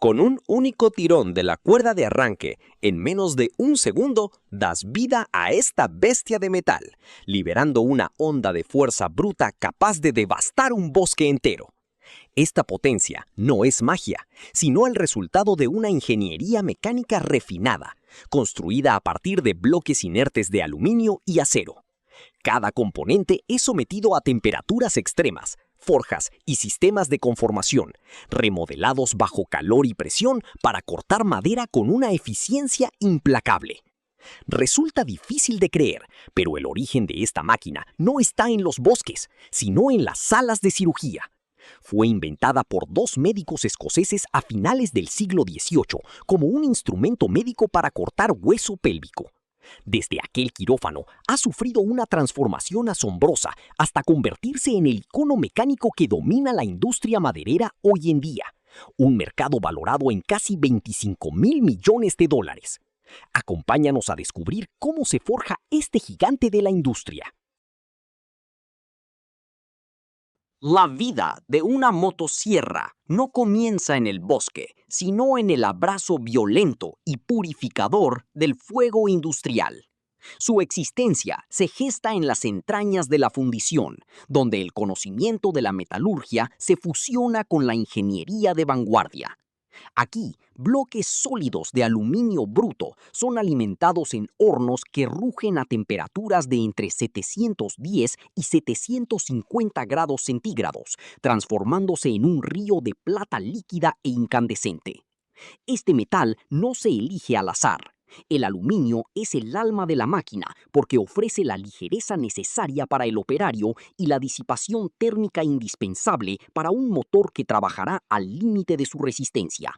Con un único tirón de la cuerda de arranque, en menos de un segundo, das vida a esta bestia de metal, liberando una onda de fuerza bruta capaz de devastar un bosque entero. Esta potencia no es magia, sino el resultado de una ingeniería mecánica refinada, construida a partir de bloques inertes de aluminio y acero. Cada componente es sometido a temperaturas extremas, forjas y sistemas de conformación, remodelados bajo calor y presión para cortar madera con una eficiencia implacable. Resulta difícil de creer, pero el origen de esta máquina no está en los bosques, sino en las salas de cirugía. Fue inventada por dos médicos escoceses a finales del siglo XVIII como un instrumento médico para cortar hueso pélvico. Desde aquel quirófano ha sufrido una transformación asombrosa hasta convertirse en el icono mecánico que domina la industria maderera hoy en día, un mercado valorado en casi $25.000 millones. Acompáñanos a descubrir cómo se forja este gigante de la industria. La vida de una motosierra no comienza en el bosque, sino en el abrazo violento y purificador del fuego industrial. Su existencia se gesta en las entrañas de la fundición, donde el conocimiento de la metalurgia se fusiona con la ingeniería de vanguardia. Aquí, bloques sólidos de aluminio bruto son alimentados en hornos que rugen a temperaturas de entre 710 y 750 grados centígrados, transformándose en un río de plata líquida e incandescente. Este metal no se elige al azar. El aluminio es el alma de la máquina porque ofrece la ligereza necesaria para el operario y la disipación térmica indispensable para un motor que trabajará al límite de su resistencia.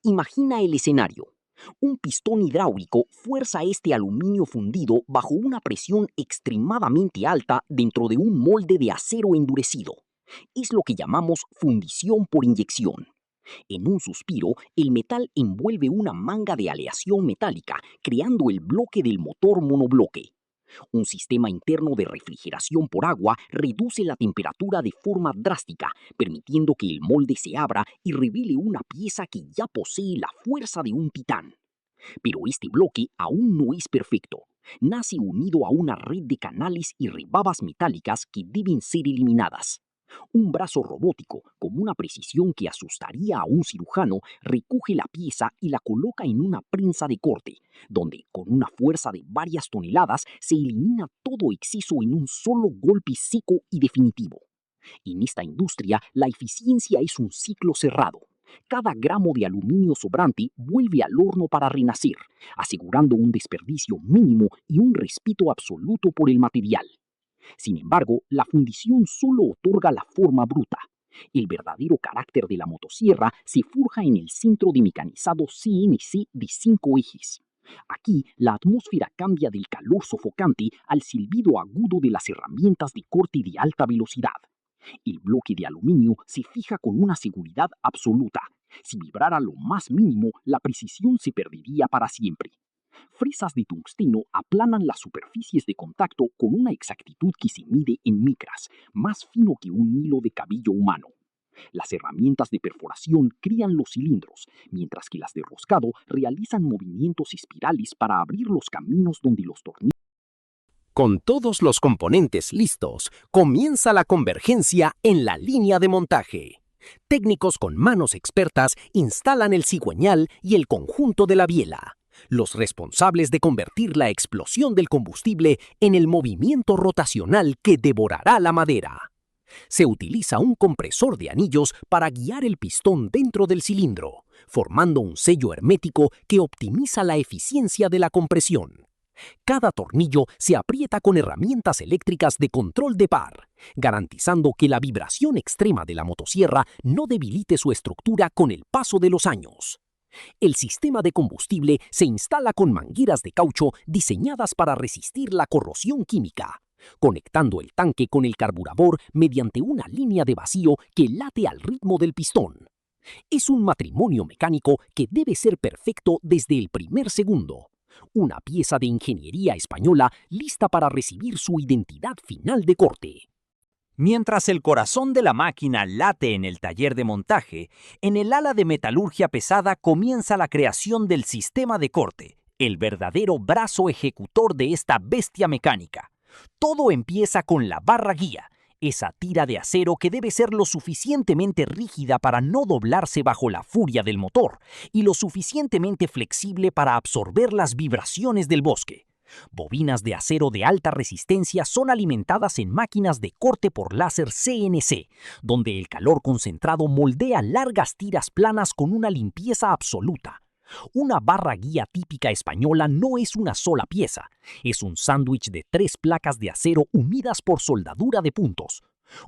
Imagina el escenario. Un pistón hidráulico fuerza este aluminio fundido bajo una presión extremadamente alta dentro de un molde de acero endurecido. Es lo que llamamos fundición por inyección. En un suspiro, el metal envuelve una manga de aleación metálica, creando el bloque del motor monobloque. Un sistema interno de refrigeración por agua reduce la temperatura de forma drástica, permitiendo que el molde se abra y revele una pieza que ya posee la fuerza de un titán. Pero este bloque aún no es perfecto. Nace unido a una red de canales y rebabas metálicas que deben ser eliminadas. Un brazo robótico, con una precisión que asustaría a un cirujano, recoge la pieza y la coloca en una prensa de corte, donde, con una fuerza de varias toneladas, se elimina todo exceso en un solo golpe seco y definitivo. En esta industria, la eficiencia es un ciclo cerrado. Cada gramo de aluminio sobrante vuelve al horno para renacer, asegurando un desperdicio mínimo y un respeto absoluto por el material. Sin embargo, la fundición solo otorga la forma bruta. El verdadero carácter de la motosierra se forja en el centro de mecanizado CNC de 5 ejes. Aquí, la atmósfera cambia del calor sofocante al silbido agudo de las herramientas de corte de alta velocidad. El bloque de aluminio se fija con una seguridad absoluta. Si vibrara lo más mínimo, la precisión se perdería para siempre. Fresas de tungsteno aplanan las superficies de contacto con una exactitud que se mide en micras, más fino que un hilo de cabello humano. Las herramientas de perforación crían los cilindros, mientras que las de roscado realizan movimientos espirales para abrir los caminos donde los tornillos. Con todos los componentes listos, comienza la convergencia en la línea de montaje. Técnicos con manos expertas instalan el cigüeñal y el conjunto de la biela, los responsables de convertir la explosión del combustible en el movimiento rotacional que devorará la madera. Se utiliza un compresor de anillos para guiar el pistón dentro del cilindro, formando un sello hermético que optimiza la eficiencia de la compresión. Cada tornillo se aprieta con herramientas eléctricas de control de par, garantizando que la vibración extrema de la motosierra no debilite su estructura con el paso de los años. El sistema de combustible se instala con mangueras de caucho diseñadas para resistir la corrosión química, conectando el tanque con el carburador mediante una línea de vacío que late al ritmo del pistón. Es un matrimonio mecánico que debe ser perfecto desde el primer segundo. Una pieza de ingeniería española lista para recibir su identidad final de corte. Mientras el corazón de la máquina late en el taller de montaje, en el ala de metalurgia pesada comienza la creación del sistema de corte, el verdadero brazo ejecutor de esta bestia mecánica. Todo empieza con la barra guía, esa tira de acero que debe ser lo suficientemente rígida para no doblarse bajo la furia del motor y lo suficientemente flexible para absorber las vibraciones del bosque. Bobinas de acero de alta resistencia son alimentadas en máquinas de corte por láser CNC, donde el calor concentrado moldea largas tiras planas con una limpieza absoluta. Una barra guía típica española no es una sola pieza, es un sándwich de 3 placas de acero unidas por soldadura de puntos.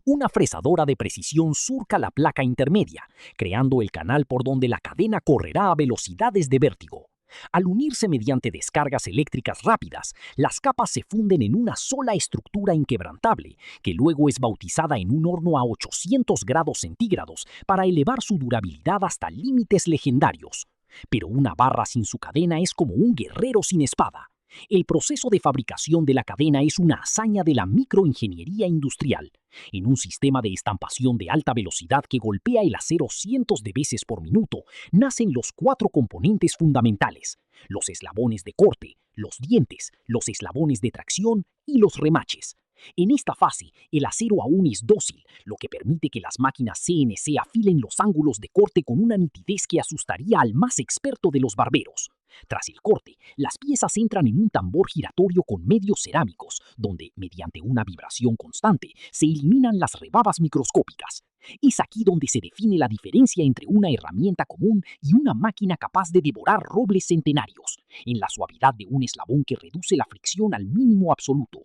Una fresadora de precisión surca la placa intermedia, creando el canal por donde la cadena correrá a velocidades de vértigo. Al unirse mediante descargas eléctricas rápidas, las capas se funden en una sola estructura inquebrantable, que luego es bautizada en un horno a 800 grados centígrados para elevar su durabilidad hasta límites legendarios. Pero una barra sin su cadena es como un guerrero sin espada. El proceso de fabricación de la cadena es una hazaña de la microingeniería industrial. En un sistema de estampación de alta velocidad que golpea el acero cientos de veces por minuto, nacen los 4 componentes fundamentales: los eslabones de corte, los dientes, los eslabones de tracción y los remaches. En esta fase, el acero aún es dócil, lo que permite que las máquinas CNC afilen los ángulos de corte con una nitidez que asustaría al más experto de los barberos. Tras el corte, las piezas entran en un tambor giratorio con medios cerámicos, donde, mediante una vibración constante, se eliminan las rebabas microscópicas. Es aquí donde se define la diferencia entre una herramienta común y una máquina capaz de devorar robles centenarios, en la suavidad de un eslabón que reduce la fricción al mínimo absoluto.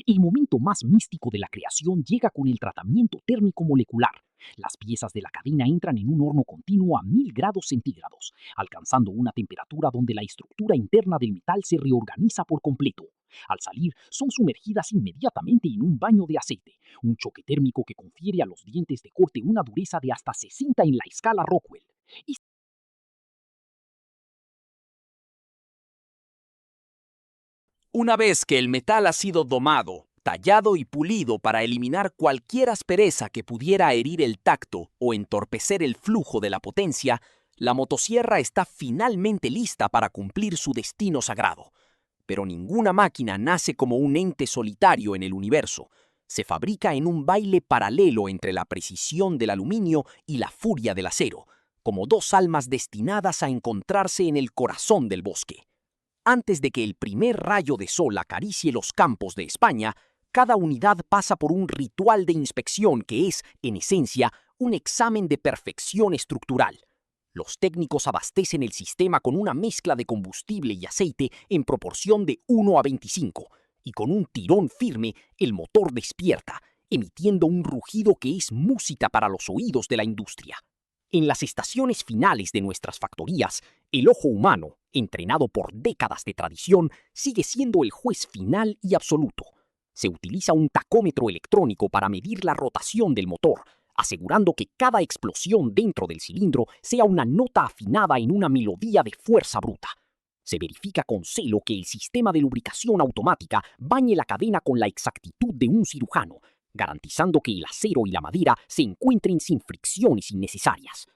El momento más místico de la creación llega con el tratamiento térmico molecular. Las piezas de la cadena entran en un horno continuo a 1000 grados centígrados, alcanzando una temperatura donde la estructura interna del metal se reorganiza por completo. Al salir, son sumergidas inmediatamente en un baño de aceite, un choque térmico que confiere a los dientes de corte una dureza de hasta 60 en la escala Rockwell. Una vez que el metal ha sido domado, tallado y pulido para eliminar cualquier aspereza que pudiera herir el tacto o entorpecer el flujo de la potencia, la motosierra está finalmente lista para cumplir su destino sagrado. Pero ninguna máquina nace como un ente solitario en el universo. Se fabrica en un baile paralelo entre la precisión del aluminio y la furia del acero, como 2 almas destinadas a encontrarse en el corazón del bosque. Antes de que el primer rayo de sol acaricie los campos de España, cada unidad pasa por un ritual de inspección que es, en esencia, un examen de perfección estructural. Los técnicos abastecen el sistema con una mezcla de combustible y aceite en proporción de 1 a 25, y con un tirón firme el motor despierta, emitiendo un rugido que es música para los oídos de la industria. En las estaciones finales de nuestras factorías, el ojo humano, entrenado por décadas de tradición, sigue siendo el juez final y absoluto. Se utiliza un tacómetro electrónico para medir la rotación del motor, asegurando que cada explosión dentro del cilindro sea una nota afinada en una melodía de fuerza bruta. Se verifica con celo que el sistema de lubricación automática bañe la cadena con la exactitud de un cirujano, garantizando que el acero y la madera se encuentren sin fricciones innecesarias.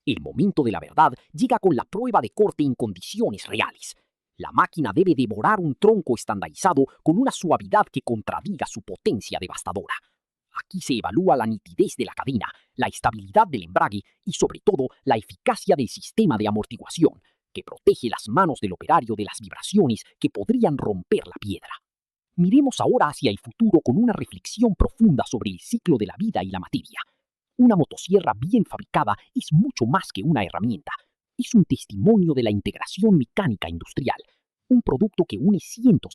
El momento de la verdad llega con la prueba de corte en condiciones reales. La máquina debe devorar un tronco estandarizado con una suavidad que contradiga su potencia devastadora. Aquí se evalúa la nitidez de la cadena, la estabilidad del embrague y, sobre todo, la eficacia del sistema de amortiguación, que protege las manos del operario de las vibraciones que podrían romper la piedra. Miremos ahora hacia el futuro con una reflexión profunda sobre el ciclo de la vida y la materia. Una motosierra bien fabricada es mucho más que una herramienta. Es un testimonio de la integración mecánica industrial, un producto que une cientos